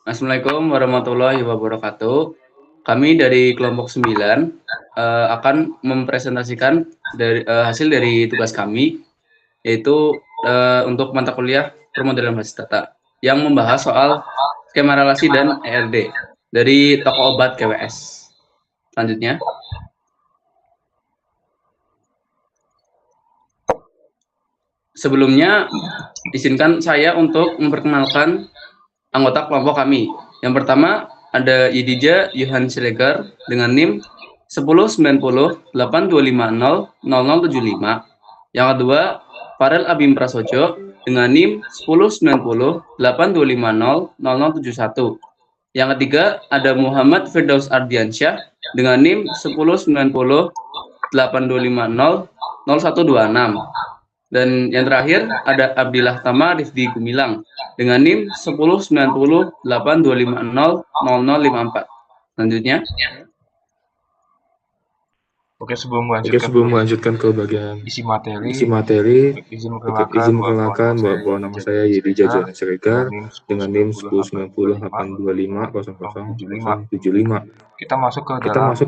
Assalamualaikum warahmatullahi wabarakatuh. Kami dari kelompok 9 akan mempresentasikan hasil dari tugas kami, yaitu untuk mata kuliah permodalan basis data yang membahas soal skema relasi dan ERD dari toko obat KWS. Selanjutnya, sebelumnya izinkan saya untuk memperkenalkan anggota kelompok kami. Yang pertama ada Yidija Yohan Siregar dengan NIM 109082500075. Yang kedua Farel Abim Prasojo dengan NIM 109082500071. Yang ketiga ada Muhammad Firdaus Ardiansyah dengan NIM 109082500126. Dan yang terakhir ada Abdillah Tama Rifdi Gumilang dengan NIM 109082500054. Selanjutnya, Oke, sebelum melanjutkan ke bagian isi materi, izin memperkenalkan bahwa nama saya Yedi Jajan Siregar dengan NIM 109082500075. kita masuk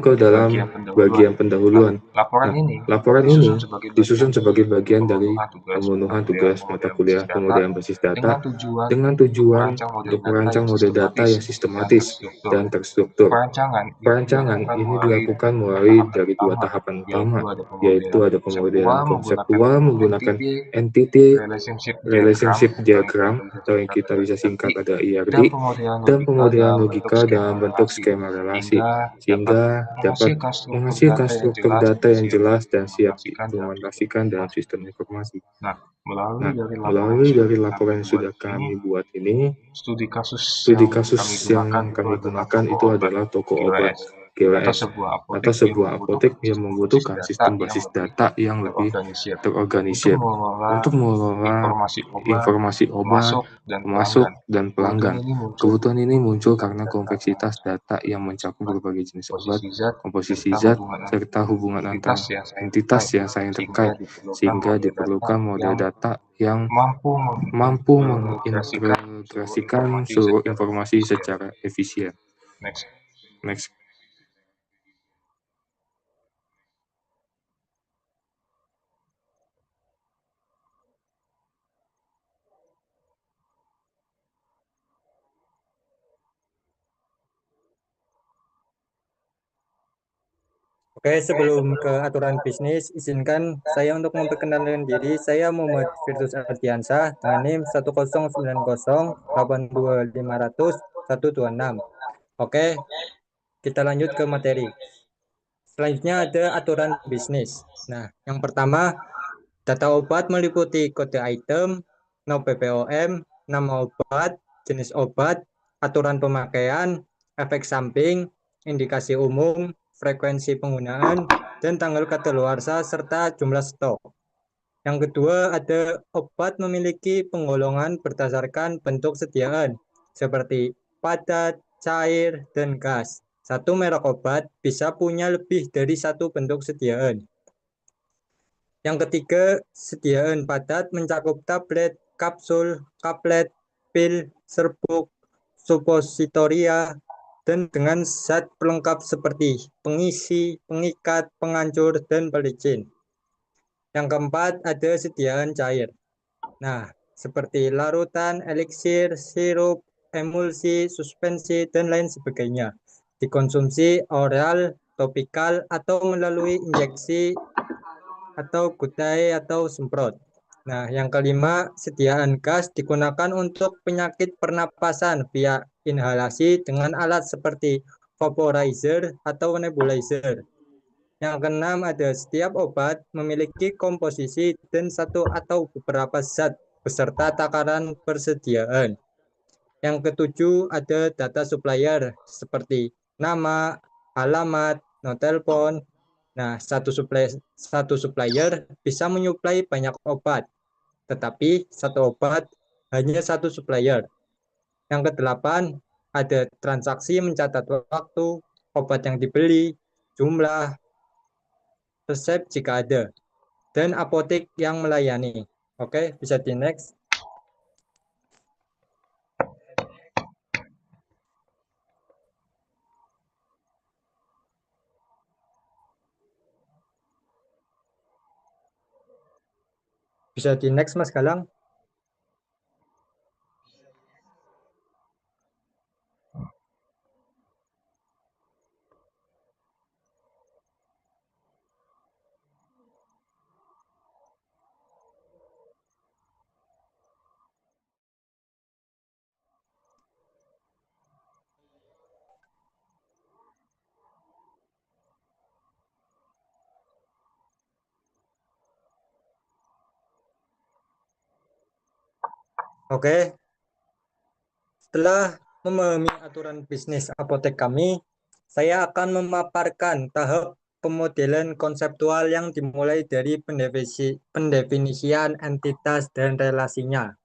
ke dalam bagian pendahuluan. Laporan ini Laporan ini disusun sebagai bagian dari pemenuhan pemenuhan tugas mata kuliah pemodelan basis data dengan tujuan untuk merancang model data yang sistematis dan terstruktur. Perancangan ini dilakukan mulai dari dua tahapan utama, yaitu ada pemodelan konseptual menggunakan entity relationship diagram atau yang kita bisa singkat ada IRD, dan pemodelan logika dalam bentuk skema relasi, sehingga dapat menghasilkan struktur data yang jelas dan siap diimplementasikan dalam sistem informasi. Melalui dari laporan yang sudah kami buat ini, studi kasus yang kami gunakan itu adalah toko obat GWS atau sebuah apotek yang membutuhkan sistem basis data yang lebih terorganisir untuk mengelola informasi obat, pemasok, dan pelanggan. Kebutuhan ini muncul karena kompleksitas data yang mencakup berbagai jenis obat, komposisi zat, serta hubungan antar entitas yang saling terkait, sehingga diperlukan model data yang mampu mengintegrasikan seluruh informasi secara efisien. Next. Oke, sebelum ke aturan bisnis, izinkan saya untuk memperkenalkan diri. Saya Muhammad Firdaus Ardiansyah dengan NIM 109082500126. Oke, kita lanjut ke materi. Selanjutnya ada aturan bisnis. Nah, yang pertama, data obat meliputi kode item, no PPOM, nama obat, jenis obat, aturan pemakaian, efek samping, indikasi umum, frekuensi penggunaan, dan tanggal kadaluarsa serta jumlah stok. Yang kedua ada obat memiliki penggolongan berdasarkan bentuk sediaan seperti padat, cair, dan gas. Satu merek obat bisa punya lebih dari satu bentuk sediaan. Yang ketiga, sediaan padat mencakup tablet, kapsul, kaplet, pil, serbuk, suppositoria, dan dengan zat pelengkap seperti pengisi, pengikat, penghancur, dan pelicin. Yang keempat, ada sediaan cair. Nah, seperti larutan, eliksir, sirup, emulsi, suspensi, dan lain sebagainya. Dikonsumsi oral, topikal, atau melalui injeksi atau gudai atau semprot. Nah, yang kelima, sediaan gas digunakan untuk penyakit pernapasan via inhalasi dengan alat seperti vaporizer atau nebulizer. Yang keenam, ada setiap obat memiliki komposisi dan satu atau beberapa zat beserta takaran persediaan. Yang ketujuh, ada data supplier seperti nama, alamat, nomor telepon. Nah, satu supplier bisa menyuplai banyak obat, tetapi satu obat hanya satu supplier. Yang kedelapan, ada transaksi mencatat waktu, obat yang dibeli, jumlah, resep jika ada, dan apotek yang melayani. Oke, bisa di next. Bisa di next Mas Galang. Oke, setelah memahami aturan bisnis apotek kami, saya akan memaparkan tahap pemodelan konseptual yang dimulai dari pendefinisian entitas dan relasinya.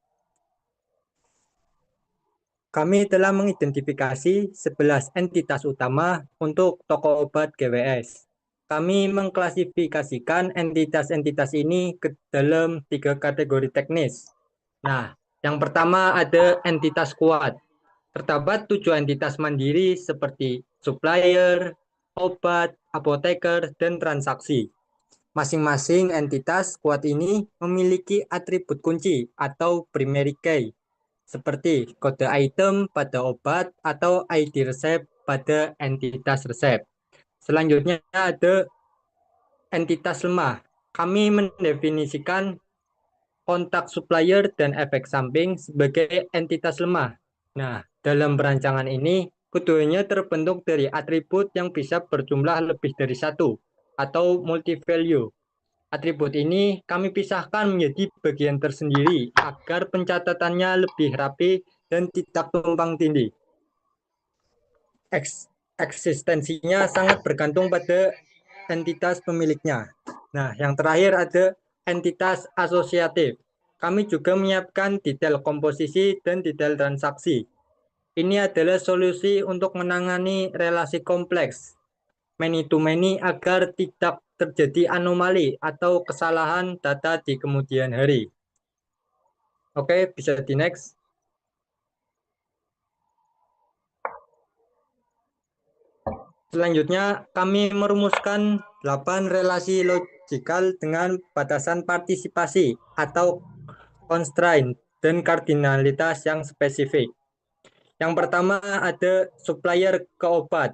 Kami telah mengidentifikasi 11 entitas utama untuk toko obat GWS. Kami mengklasifikasikan entitas-entitas ini ke dalam 3 kategori teknis. Nah, yang pertama ada entitas kuat. Terdapat 7 entitas mandiri seperti supplier, obat, apoteker, dan transaksi. Masing-masing entitas kuat ini memiliki atribut kunci atau primary key, seperti kode item pada obat atau ID resep pada entitas resep. Selanjutnya ada entitas lemah. Kami mendefinisikan kontak supplier dan efek samping sebagai entitas lemah. Nah, dalam perancangan ini, keduanya terbentuk dari atribut yang bisa berjumlah lebih dari satu atau multi-value. Atribut ini kami pisahkan menjadi bagian tersendiri agar pencatatannya lebih rapi dan tidak tumpang tindih. Eksistensinya sangat bergantung pada entitas pemiliknya. Nah, yang terakhir ada entitas asosiatif. Kami juga menyiapkan detail komposisi dan detail transaksi. Ini adalah solusi untuk menangani relasi kompleks many to many agar tidak terjadi anomali atau kesalahan data di kemudian hari. Oke, bisa di next. Selanjutnya, kami merumuskan 8 relasi logikal dengan batasan partisipasi atau constraint dan kardinalitas yang spesifik. Yang pertama ada supplier ke obat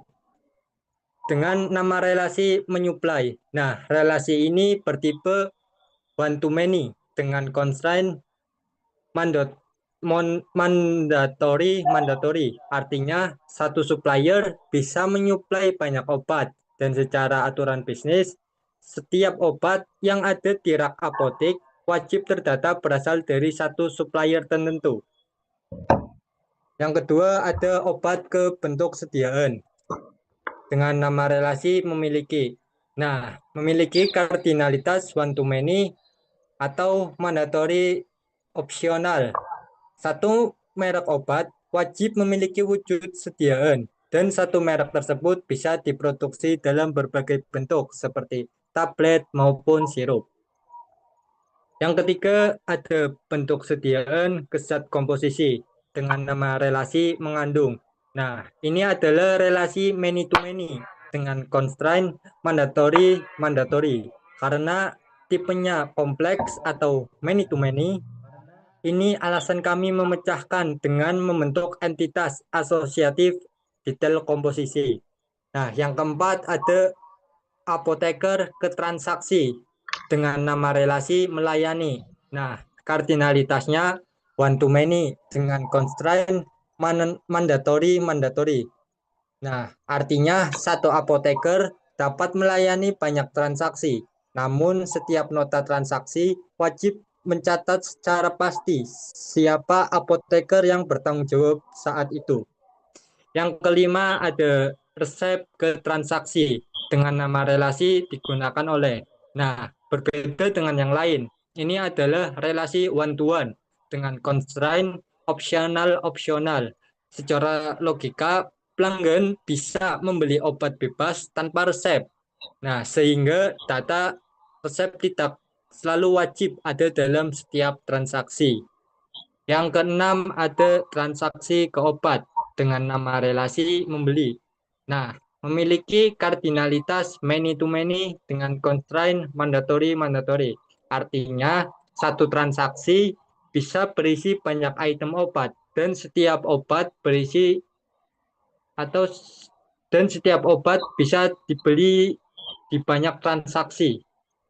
dengan nama relasi menyuplai. Nah, relasi ini bertipe one to many dengan constraint mandatory. Artinya satu supplier bisa menyuplai banyak obat dan secara aturan bisnis setiap obat yang ada di rak apotek wajib terdata berasal dari satu supplier tertentu. Yang kedua ada obat ke bentuk sediaan dengan nama relasi memiliki. Nah, memiliki kardinalitas one to many atau mandatory opsional. Satu merek obat wajib memiliki wujud sediaan dan satu merek tersebut bisa diproduksi dalam berbagai bentuk seperti tablet maupun sirup. Yang ketiga ada bentuk sediaan ke zat komposisi dengan nama relasi mengandung. Nah, ini adalah relasi many to many dengan constraint mandatory karena tipenya kompleks atau many to many. Ini alasan kami memecahkan dengan membentuk entitas asosiatif detail komposisi. Nah, yang keempat ada apoteker ke transaksi dengan nama relasi melayani. Nah, kardinalitasnya one to many dengan constraint mandatory. Nah, artinya satu apoteker dapat melayani banyak transaksi, namun setiap nota transaksi wajib mencatat secara pasti siapa apoteker yang bertanggung jawab saat itu. Yang kelima ada resep ke transaksi dengan nama relasi digunakan oleh. Nah, berbeda dengan yang lain. Ini adalah relasi one to one dengan constraint opsional. Secara logika, pelanggan bisa membeli obat bebas tanpa resep. Nah, sehingga data resep tidak selalu wajib ada dalam setiap transaksi. Yang keenam ada transaksi ke obat dengan nama relasi membeli. Nah, memiliki kardinalitas many to many dengan constraint mandatory. Artinya, satu transaksi bisa berisi banyak item obat dan setiap obat berisi dan setiap obat bisa dibeli di banyak transaksi.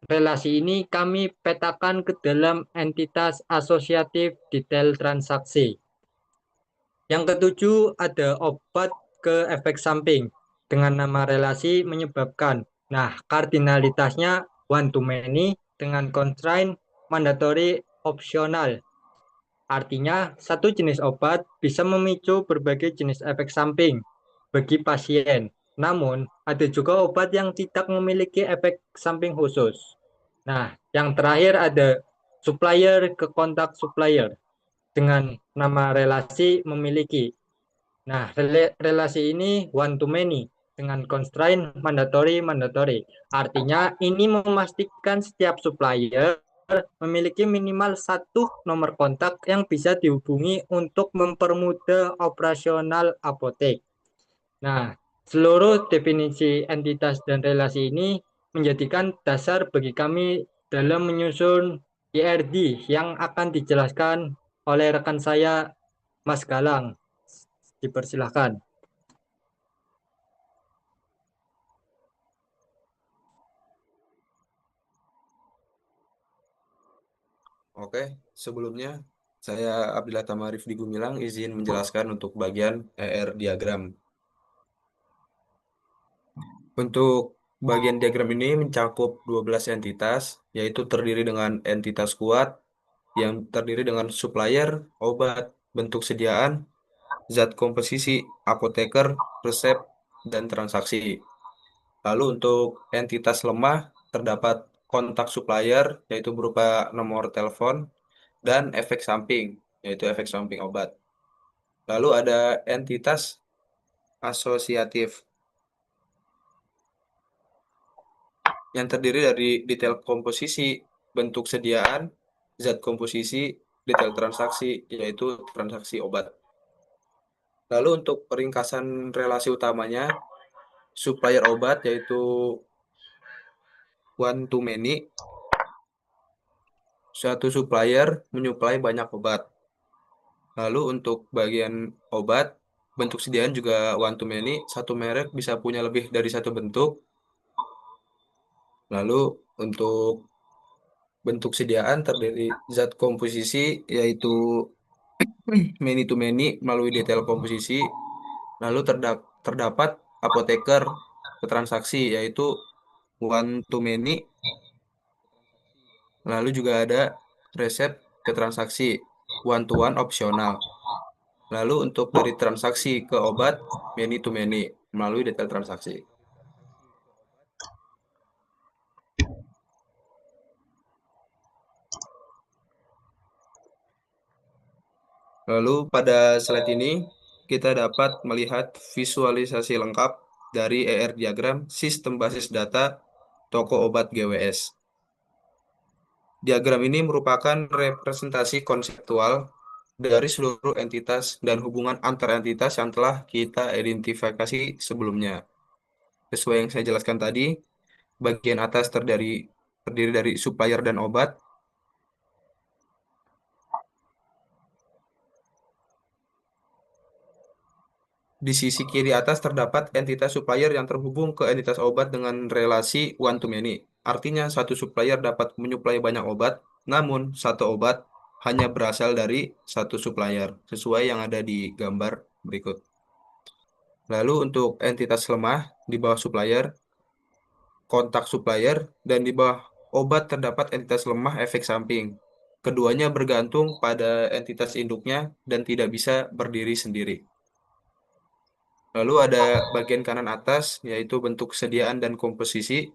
Relasi ini kami petakan ke dalam entitas asosiatif detail transaksi. Yang ketujuh ada obat ke efek samping dengan nama relasi menyebabkan. Nah, kardinalitasnya one to many dengan constraint mandatory opsional. Artinya, satu jenis obat bisa memicu berbagai jenis efek samping bagi pasien. Namun, ada juga obat yang tidak memiliki efek samping khusus. Nah, yang terakhir ada supplier ke kontak supplier dengan nama relasi memiliki. Nah, relasi ini one to many dengan constraint mandatory. Artinya, ini memastikan setiap supplier memiliki minimal satu nomor kontak yang bisa dihubungi untuk mempermudah operasional apotek. Nah, seluruh definisi entitas dan relasi ini menjadikan dasar bagi kami dalam menyusun IRD yang akan dijelaskan oleh rekan saya, Mas Galang. Dipersilahkan. Oke, sebelumnya saya Abdillah Tamarif di Gumilang izin menjelaskan untuk bagian ER diagram. Untuk bagian diagram ini mencakup 12 entitas, yaitu terdiri dengan entitas kuat yang terdiri dengan supplier, obat, bentuk sediaan, zat komposisi, apoteker, resep, dan transaksi. Lalu untuk entitas lemah terdapat kontak supplier, yaitu berupa nomor telepon, dan efek samping, yaitu efek samping obat. Lalu ada entitas asosiatif yang terdiri dari detail komposisi, bentuk sediaan, zat komposisi, detail transaksi, yaitu transaksi obat. Lalu untuk ringkasan relasi utamanya, supplier obat yaitu one to many, suatu supplier menyuplai banyak obat. Lalu untuk bagian obat, bentuk sediaan juga one to many, satu merek bisa punya lebih dari satu bentuk. Lalu untuk bentuk sediaan terdiri zat komposisi yaitu many to many melalui detail komposisi. Lalu terdapat apoteker ke transaksi yaitu one to many. Lalu juga ada resep ke transaksi one to one opsional. Lalu untuk dari transaksi ke obat many to many melalui detail transaksi. Lalu pada slide ini kita dapat melihat visualisasi lengkap dari ER diagram sistem basis data toko obat GWS. Diagram ini merupakan representasi konseptual dari seluruh entitas dan hubungan antar entitas yang telah kita identifikasi sebelumnya. Sesuai yang saya jelaskan tadi, bagian atas terdiri dari supplier dan obat. Di sisi kiri atas terdapat entitas supplier yang terhubung ke entitas obat dengan relasi one to many. Artinya satu supplier dapat menyuplai banyak obat, namun satu obat hanya berasal dari satu supplier, sesuai yang ada di gambar berikut. Lalu untuk entitas lemah di bawah supplier, kontak supplier, dan di bawah obat terdapat entitas lemah efek samping. Keduanya bergantung pada entitas induknya dan tidak bisa berdiri sendiri. Lalu ada bagian kanan atas, yaitu bentuk sediaan dan komposisi.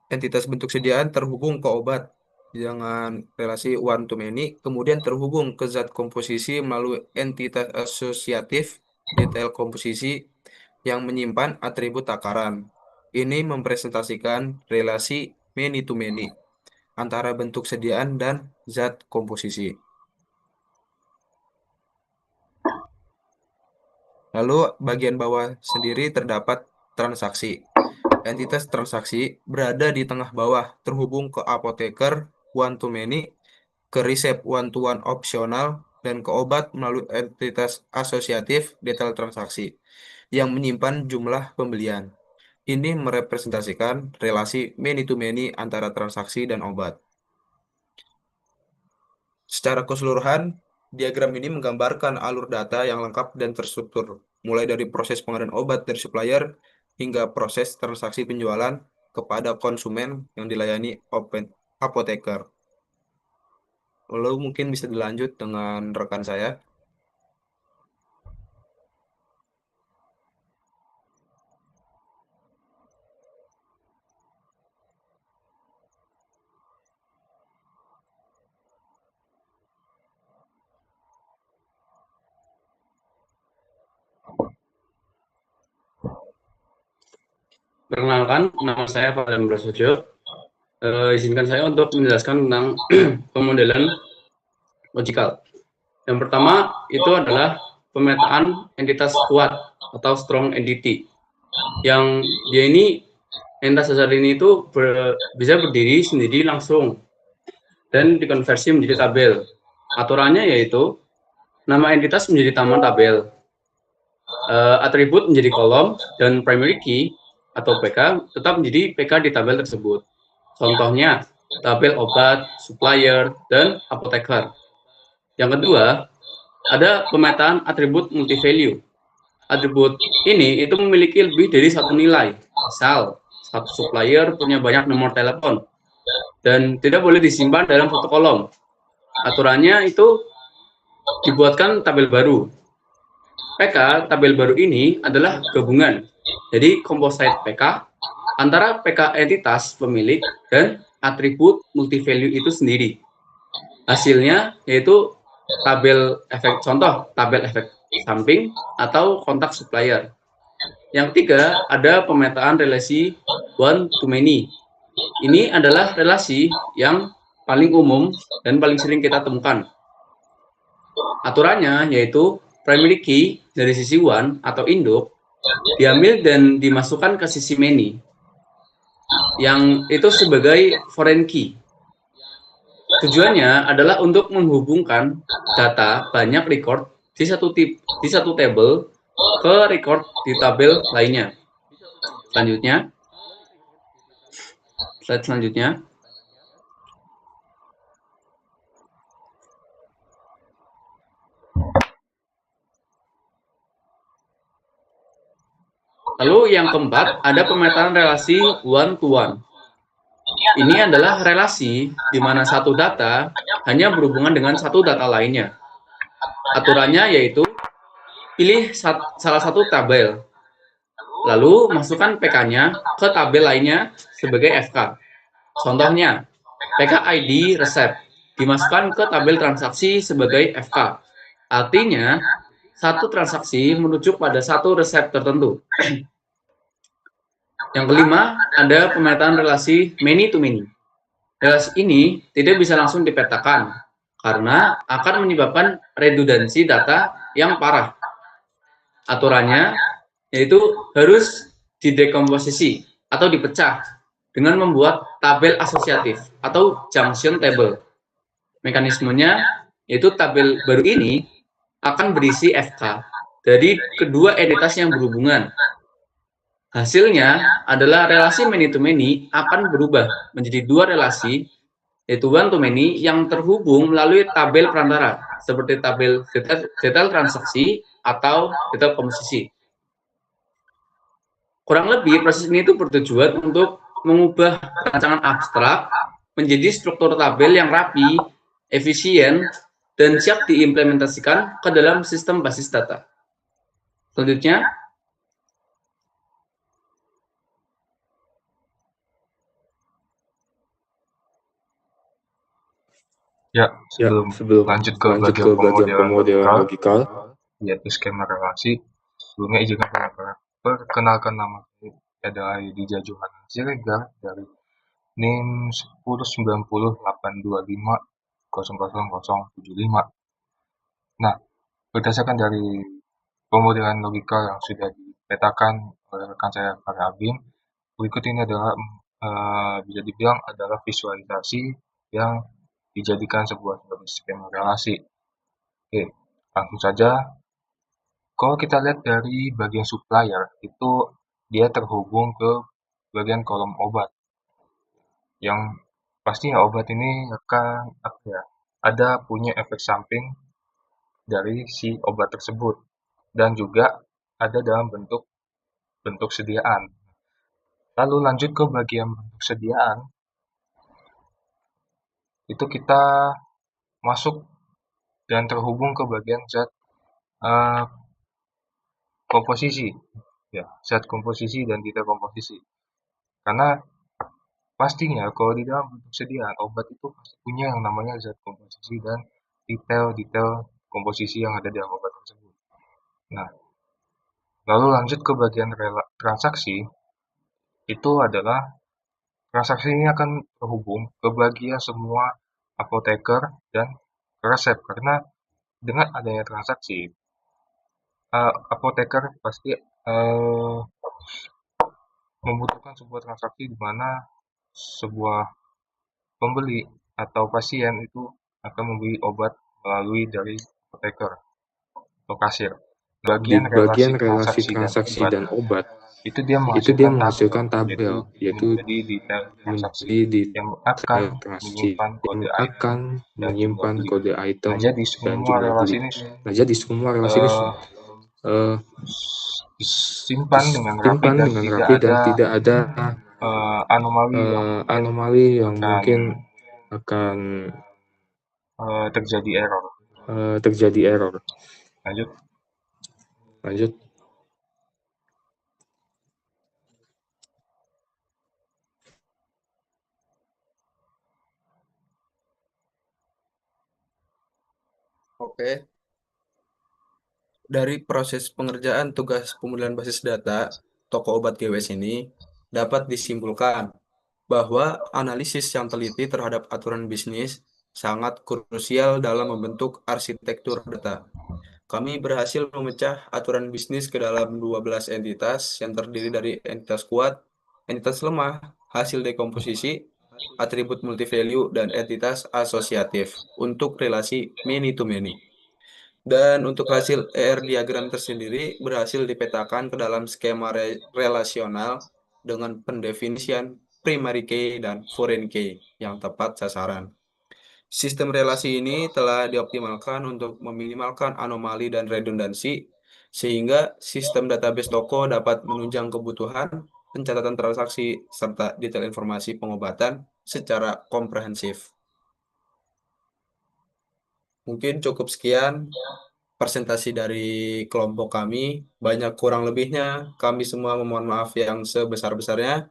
Entitas bentuk sediaan terhubung ke obat dengan relasi one to many, kemudian terhubung ke zat komposisi melalui entitas asosiatif detail komposisi yang menyimpan atribut takaran. Ini mempresentasikan relasi many to many antara bentuk sediaan dan zat komposisi. Lalu bagian bawah sendiri terdapat transaksi. entitas transaksi berada di tengah bawah, terhubung ke apoteker one to many, ke resep one to one opsional, dan ke obat melalui entitas asosiatif detail transaksi yang menyimpan jumlah pembelian. Ini merepresentasikan relasi many to many antara transaksi dan obat. Secara keseluruhan, diagram ini menggambarkan alur data yang lengkap dan terstruktur, mulai dari proses pengadaan obat dari supplier hingga proses transaksi penjualan kepada konsumen yang dilayani apoteker. Lalu mungkin bisa dilanjut dengan rekan saya. Perkenalkan, nama saya Fadlan Prasojo. Izinkan saya untuk menjelaskan tentang pemodelan logikal. Yang pertama itu adalah pemetaan entitas kuat atau strong entity. Yang dia ini, entitas dasar ini itu bisa berdiri sendiri langsung dan dikonversi menjadi tabel. Aturannya yaitu nama entitas menjadi taman tabel, atribut menjadi kolom, dan primary key atau PK tetap menjadi PK di tabel tersebut. Contohnya, tabel obat, supplier, dan apoteker. Yang kedua, ada pemetaan atribut multi-value. Atribut ini itu memiliki lebih dari satu nilai. Misal, satu supplier punya banyak nomor telepon dan tidak boleh disimpan dalam satu kolom. Aturannya itu dibuatkan tabel baru. PK tabel baru ini adalah gabungan. Jadi composite PK antara PK entitas pemilik dan atribut multi-value itu sendiri. Hasilnya yaitu tabel efek, contoh tabel efek samping atau kontak supplier. Yang ketiga, ada pemetaan relasi one to many. Ini adalah relasi yang paling umum dan paling sering kita temukan. Aturannya yaitu primary key dari sisi one atau induk diambil dan dimasukkan ke sisi many, yang itu sebagai foreign key. Tujuannya adalah untuk menghubungkan data banyak record di satu table ke record di tabel lainnya. Slide selanjutnya. Lalu yang keempat, ada pemetaan relasi one to one. Ini adalah relasi di mana satu data hanya berhubungan dengan satu data lainnya. Aturannya yaitu pilih salah satu tabel, lalu masukkan PK-nya ke tabel lainnya sebagai FK. Contohnya, PK ID resep dimasukkan ke tabel transaksi sebagai FK. Artinya, satu transaksi menuju pada satu resep tertentu. Yang kelima, ada pemetaan relasi many to many. Relasi ini tidak bisa langsung dipetakan karena akan menyebabkan redundansi data yang parah. Aturannya yaitu harus didekomposisi atau dipecah dengan membuat tabel asosiatif atau junction table. Mekanismenya yaitu tabel baru ini akan berisi FK dari kedua entitas yang berhubungan. Hasilnya adalah relasi many to many akan berubah menjadi dua relasi, yaitu one to many yang terhubung melalui tabel perantara, seperti tabel detail transaksi atau detail komposisi. Kurang lebih proses ini itu bertujuan untuk mengubah rancangan abstrak menjadi struktur tabel yang rapi, efisien, dan siap diimplementasikan ke dalam sistem basis data. Selanjutnya, sebelum lanjut ke belajar pemodelan logikal, yaitu skema relasi, sebelumnya izinkan perkenalkan nama saya adalah Dijah Johanna Siregar dari NIM 109082500075. Nah, berdasarkan dari pemodelan logikal yang sudah dipetakan oleh rekan saya Farhabin, Berikut ini adalah bisa dibilang adalah visualisasi yang dijadikan sebuah skema relasi. Oke, langsung saja. Kalau kita lihat dari bagian supplier, itu dia terhubung ke bagian kolom obat. Yang pastinya obat ini akan ada punya efek samping dari si obat tersebut. Dan juga ada dalam bentuk sediaan. Lalu lanjut ke bagian bentuk sediaan, itu kita masuk dan terhubung ke bagian zat komposisi, ya, zat komposisi dan detail komposisi. Karena pastinya kalau di dalam bentuk sediaan obat itu pasti punya yang namanya zat komposisi dan detail-detail komposisi yang ada di dalam obat tersebut. Nah, lalu lanjut ke bagian transaksi, itu adalah transaksi ini akan terhubung ke bagian semua apoteker dan resep, karena dengan adanya transaksi apoteker pasti membutuhkan sebuah transaksi di mana sebuah pembeli atau pasien itu akan membeli obat melalui dari apoteker atau kasir. Di bagian relasi transaksi dan obat, itu dia menghasilkan tabel, yaitu menjadi detail transaksi yang akan menyimpan kode item dan jumlah beli. Nah, jadi semua relasi ini simpan dengan rapi dan tidak ada anomali yang mungkin akan terjadi error. Lanjut. Oke. Dari proses pengerjaan tugas pemodelan basis data toko obat GWS ini dapat disimpulkan bahwa analisis yang teliti terhadap aturan bisnis sangat krusial dalam membentuk arsitektur data. Kami berhasil memecah aturan bisnis ke dalam 12 entitas yang terdiri dari entitas kuat, entitas lemah, hasil dekomposisi, atribut multivalue, dan entitas asosiatif untuk relasi many to many. Dan untuk hasil ER diagram tersendiri berhasil dipetakan ke dalam skema relasional dengan pendefinisian primary key dan foreign key yang tepat sasaran. Sistem relasi ini telah dioptimalkan untuk meminimalkan anomali dan redundansi, sehingga sistem database toko dapat menunjang kebutuhan pencatatan transaksi serta detail informasi pengobatan secara komprehensif. Mungkin cukup sekian presentasi dari kelompok kami. Banyak kurang lebihnya, kami semua memohon maaf yang sebesar-besarnya.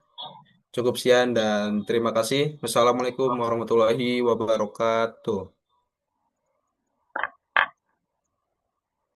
Cukup sekian dan terima kasih. Wassalamualaikum warahmatullahi wabarakatuh.